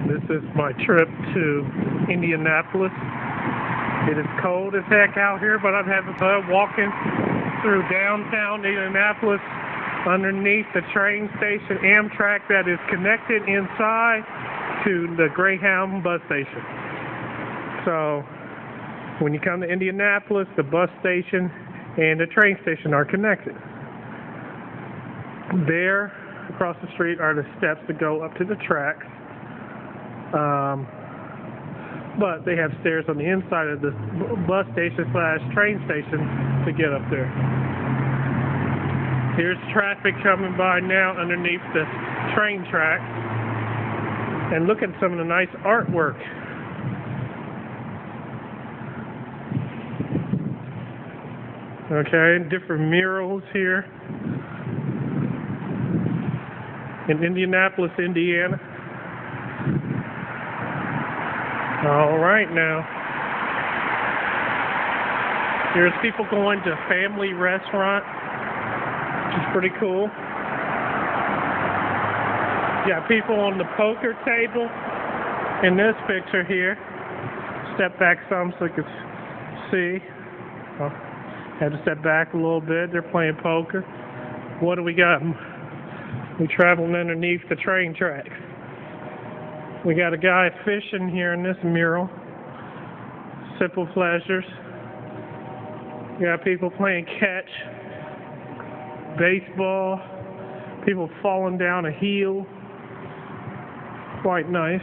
This is my trip to Indianapolis. It is cold as heck out here, but I'm having fun walking through downtown Indianapolis underneath the train station Amtrak that is connected inside to the Greyhound bus station. So when you come to Indianapolis, the bus station and the train station are connected. There, across the street, are the steps that go up to the tracks. But they have stairs on the inside of the bus station / train station to get up there. Here's traffic coming by now underneath the train tracks. And look at some of the nice artwork. Okay, different murals here in Indianapolis, Indiana. All right now. There's people going to family restaurant, which is pretty cool. You got people on the poker table in this picture here. Step back some so you can see. Oh, had to step back a little bit. They're playing poker. What do we got? We traveling underneath the train tracks. We got a guy fishing here in this mural. Simple pleasures. We got people playing catch, baseball, people falling down a hill. Quite nice.